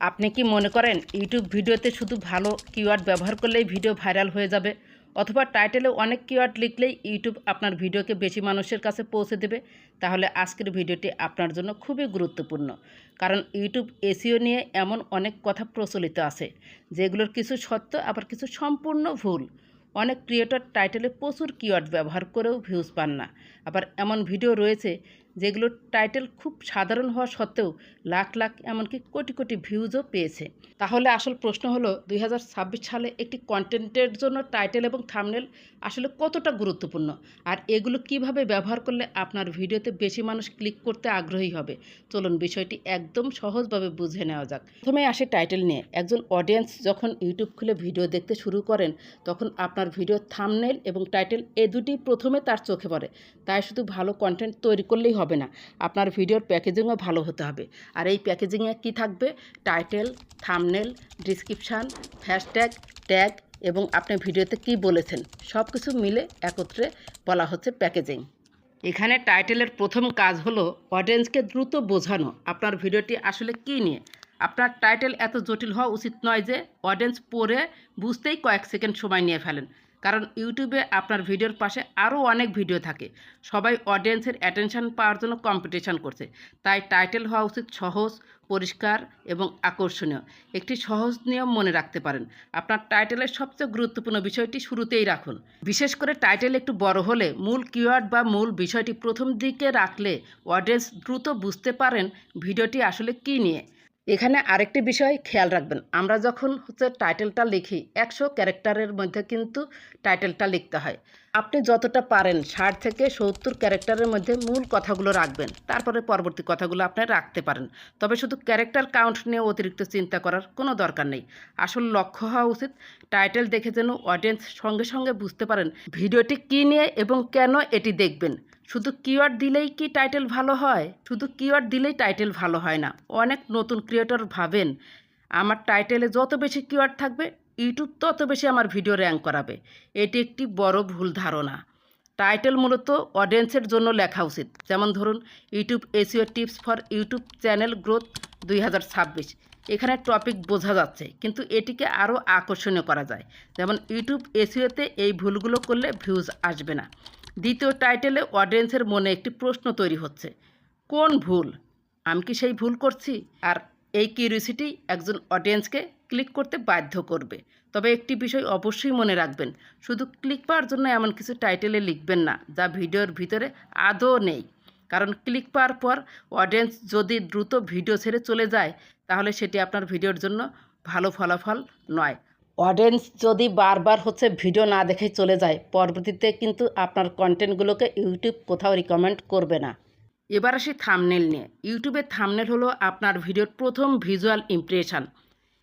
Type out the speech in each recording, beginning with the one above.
আপনি কি মনে করেন ইউটিউব ভিডিওতে শুধু ভালো কিওয়ার্ড ব্যবহার করলেই ভিডিও ভাইরাল হয়ে যাবে, অথবা টাইটেলে অনেক কিওয়ার্ড লিখলেই ইউটিউব আপনার ভিডিওকে বেশি মানুষের কাছে পৌঁছে দেবে? তাহলে আজকের ভিডিওটি আপনার জন্য খুবই গুরুত্বপূর্ণ, কারণ ইউটিউব এসইও নিয়ে এমন অনেক কথা প্রচলিত আছে যেগুলোর কিছু সত্য আবার কিছু সম্পূর্ণ ভুল। অনেক ক্রিয়েটর টাইটেলে প্রচুর কিওয়ার্ড ব্যবহার করেও ভিউজ পান না, আবার এমন ভিডিও রয়েছে যেগুলোর টাইটেল খুব সাধারণ হওয়া সত্ত্বেও লাখ লাখ এমনকি কোটি কোটি ভিউজও পেয়েছে। তাহলে আসল প্রশ্ন হলো 2026 সালে একটি কন্টেন্টের জন্য টাইটেল এবং থাম্বনেল আসলে কতটা গুরুত্বপূর্ণ, আর এগুলো কিভাবে ব্যবহার করলে আপনার ভিডিওতে বেশি মানুষ ক্লিক করতে আগ্রহী হবে। চলুন বিষয়টি একদম সহজভাবে বুঝে নেওয়া যাক। প্রথমে আসে টাইটেল নিয়ে। একজন অডিয়েন্স যখন ইউটিউব খুলে ভিডিও দেখতে শুরু করেন, তখন আপনার ভিডিওর থাম্বনেল এবং টাইটেল এ দুটি প্রথমে তার চোখে পড়ে। তাই শুধু ভালো কন্টেন্ট তৈরি করলেই হবে না, আপনার ভিডিওর প্যাকেজিংও ভালো হতে হবে। আর এই প্যাকেজিংয়ে কী থাকবে? Title, thumbnail, description, hashtag, tag এবং আপনি ভিডিওতে কী বলেছেন সব কিছু মিলে একত্রে বলা হচ্ছে প্যাকেজিং। এখানে টাইটেলের প্রথম কাজ হলো অডিয়েন্সকে দ্রুত বোঝানো আপনার ভিডিওটি আসলে কী নিয়ে। আপনার টাইটেল এত জটিল হওয়া উচিত নয় যে অডিয়েন্স পড়ে বুঝতেই কয়েক সেকেন্ড সময় নিয়ে ফেলেন, কারণ ইউটিউবে আপনার ভিডিওর পাশে আরও অনেক ভিডিও থাকে। সবাই অডিয়েন্সের অ্যাটেনশন পাওয়ার জন্য কম্পিটিশন করছে, তাই টাইটেল হওয়া উচিত সহজ, পরিষ্কার এবং আকর্ষণীয়। একটি সহজ নিয়ম মনে রাখতে পারেন, আপনার টাইটেলের সবচেয়ে গুরুত্বপূর্ণ বিষয়টি শুরুতেই রাখুন। বিশেষ করে টাইটেল একটু বড় হলে মূল কিওয়ার্ড বা মূল বিষয়টি প্রথম দিকে রাখলে অডিয়েন্স দ্রুত বুঝতে পারেন ভিডিওটি আসলে কী নিয়ে। এখানে আরেকটি বিষয় খেয়াল রাখবেন, আমরা যখন টাইটেলটা লিখি 100 ক্যারেক্টারের মধ্যে কিন্তু টাইটেলটা লিখতে হয়। আপনি যতটা পারেন 60 থেকে 70 ক্যারেক্টারের মধ্যে মূল কথাগুলো রাখবেন, তারপরে পরবর্তী কথাগুলো আপনি রাখতে পারেন। তবে শুধু ক্যারেক্টার কাউন্ট নিয়ে অতিরিক্ত চিন্তা করার কোনো দরকার নেই। আসল লক্ষ্য হওয়া উচিত টাইটেল দেখে যেন অডিয়েন্স সঙ্গে সঙ্গে বুঝতে পারেন ভিডিওটি কী নিয়ে এবং কেন এটি দেখবেন। শুধু কিওয়ার্ড দিলেই কি টাইটেল ভালো হয়? শুধু কিওয়ার্ড দিলেই টাইটেল ভালো হয় না। অনেক নতুন ক্রিয়েটর ভাবেন আমার টাইটেলে যত বেশি কিওয়ার্ড থাকবে ইউটিউব তত বেশি আমার ভিডিও র্যাঙ্ক করাবে। এটি একটি বড় ভুল ধারণা। টাইটেল মূলত অডিয়েন্সের জন্য লেখা উচিত। যেমন ধরুন, YouTube SEO tips for YouTube channel growth 2026। এখানে টপিক বোঝা যাচ্ছে, কিন্তু এটিকে আরও আকর্ষণীয় করা যায়। যেমন ইউটিউব এসইওতে এই ভুলগুলো করলে ভিউজ আসবে না। দ্বিতীয় টাইটেলে অডিয়েন্সের মনে একটি প্রশ্ন তৈরি হচ্ছে, কোন ভুল? আমি কি সেই ভুল করছি? আর এই কিউরিওসিটি একজন অডিয়েন্সকে ক্লিক করতে বাধ্য করবে। তবে একটি বিষয় অবশ্যই মনে রাখবেন, শুধু ক্লিক পাওয়ার জন্য এমন কিছু টাইটেলে লিখবেন না যা ভিডিওর ভিতরে আদৌ নেই। কারণ ক্লিক পাওয়ার পর অডিয়েন্স যদি দ্রুত ভিডিও ছেড়ে চলে যায়, তাহলে সেটি আপনার ভিডিওর জন্য ভালো ফলাফল নয়। অডিয়েন্স যদি বারবার ভিডিও না দেখে চলে যায়, পরবর্তীতে কিন্তু আপনার কন্টেন্টগুলোকে ইউটিউব কোথাও রিকমেন্ড করবে না। এবার আসি থাম্বনেল নিয়ে। ইউটিউবের থাম্বনেল হলো আপনার ভিডিওর প্রথম ভিজুয়াল ইমপ্রেশন।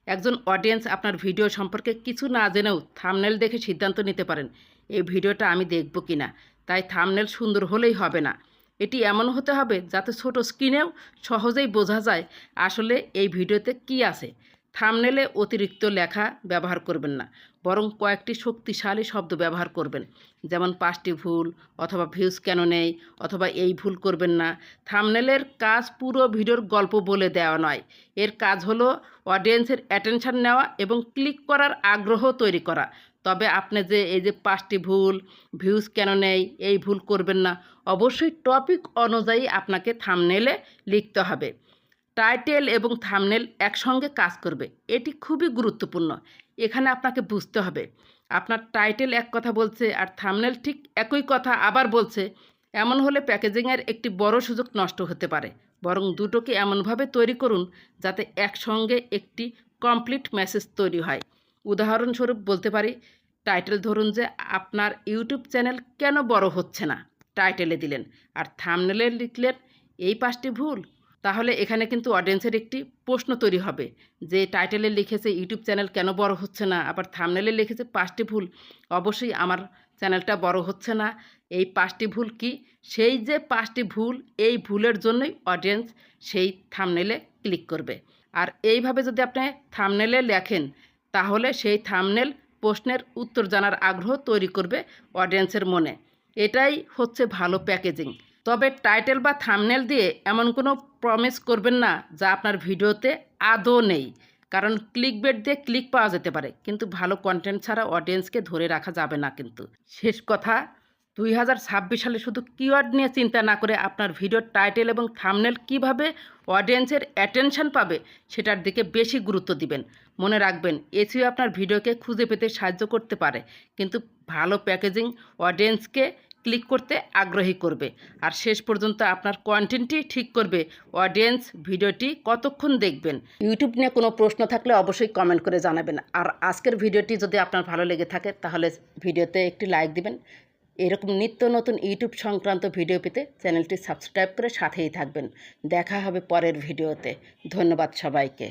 একজন অডিয়েন্স আপনার ভিডিও সম্পর্কে কিছু না জেনেও থাম্বনেল দেখে সিদ্ধান্ত নিতে পারেন এই ভিডিওটা আমি দেখব কি না। তাই থাম্বনেল সুন্দর হলেই হবে না, এটি এমন হতে হবে যাতে ছোট স্ক্রিনেও সহজেই বোঝা যায় আসলে এই ভিডিওতে কি আছে। থাম্বনেলে অতিরিক্ত লেখা ব্যবহার করবেন না, বরং কয়েকটি শক্তিশালী শব্দ ব্যবহার করবেন, যেমন 5টি ভুল অথবা ভিউজ কেন নেই অথবা এই ভুল করবেন না। থাম্বনেলের কাজ পুরো ভিডিওর গল্প বলে দেওয়া নয়, এর কাজ হলো অডিয়েন্সের অ্যাটেনশন নেওয়া এবং ক্লিক করার আগ্রহ তৈরি করা। তবে আপনি যে এই যে 5টি ভুল, ভিউজ কেন নেই, এই ভুল করবেন না, অবশ্যই টপিক অনুযায়ী আপনাকে থাম্বনেলে লিখতে হবে। টাইটেল এবং থাম্বনেল একসঙ্গে কাজ করবে, এটি খুবই গুরুত্বপূর্ণ। এখানে আপনাকে বুঝতে হবে আপনার টাইটেল এক কথা বলছে আর থাম্বনেল ঠিক একই কথা আবার বলছে। এমন হলে প্যাকেজিংয়ের একটি বড় সুযোগ নষ্ট হতে পারে। বরং দুটোকে এমনভাবে তৈরি করুন যাতে একসঙ্গে একটি কমপ্লিট মেসেজ তৈরি হয়। উদাহরণস্বরূপ বলতে পারি, টাইটেল ধরুন যে আপনার ইউটিউব চ্যানেল কেন বড় হচ্ছে না, টাইটেলে দিলেন, আর থাম্বনেলে লিখলেন এই 5টি ভুল। তাহলে এখানে কিন্তু অডিয়েন্সের একটি প্রশ্ন তৈরি হবে যে টাইটেলে লিখেছে ইউটিউব চ্যানেল কেন বড় হচ্ছে না, আবার থাম্বনেলে লিখেছে 5টি ভুল, অবশ্যই আমার চ্যানেলটা বড় হচ্ছে না। এই 5টি ভুল কি? সেই যে 5টি ভুল, এই ভুলের জন্যই অডিয়েন্স সেই থাম্বনেলে ক্লিক করবে। আর এইভাবে যদি আপনি থাম্বনেলে লেখেন, তাহলে সেই থাম্বনেল প্রশ্নের উত্তর জানার আগ্রহ তৈরি করবে অডিয়েন্সের মনে। এটাই হচ্ছে ভালো প্যাকেজিং। তবে টাইটেল বা থাম্বনেল দিয়ে এমন কোনো প্রমিস করবেন না যা আপনার ভিডিওতে আদৌ নেই, কারণ ক্লিকবেট দিয়ে ক্লিক পাওয়া যেতে পারে, কিন্তু ভালো কন্টেন্ট ছাড়া অডিয়েন্সকে ধরে রাখা যাবে না। কিন্তু শেষ কথা, 2026 সালে শুধু কিওয়ার্ড নিয়ে চিন্তা না করে আপনার ভিডিওর টাইটেল এবং থাম্বনেল কিভাবে অডিয়েন্সের অ্যাটেনশন পাবে সেটার দিকে বেশি গুরুত্ব দিবেন। মনে রাখবেন, এসইও আপনার ভিডিওকে খুঁজে পেতে সাহায্য করতে পারে, কিন্তু ভালো প্যাকেজিং অডিয়েন্সকে ক্লিক করতে আগ্রহী করবে। আর শেষ পর্যন্ত আপনার কন্টেন্টই ঠিক করবে অডিয়েন্স ভিডিওটি কতক্ষণ দেখবেন। ইউটিউব নিয়ে কোনো প্রশ্ন থাকলে অবশ্যই কমেন্ট করে জানাবেন। আর আজকের ভিডিওটি যদি আপনার ভালো লেগে থাকে তাহলে ভিডিওতে একটি লাইক দিবেন। এরকম নিত্য নতুন ইউটিউব সংক্রান্ত ভিডিও পেতে চ্যানেলটি সাবস্ক্রাইব করে সাথেই থাকবেন। দেখা হবে পরের ভিডিওতে। ধন্যবাদ সবাইকে।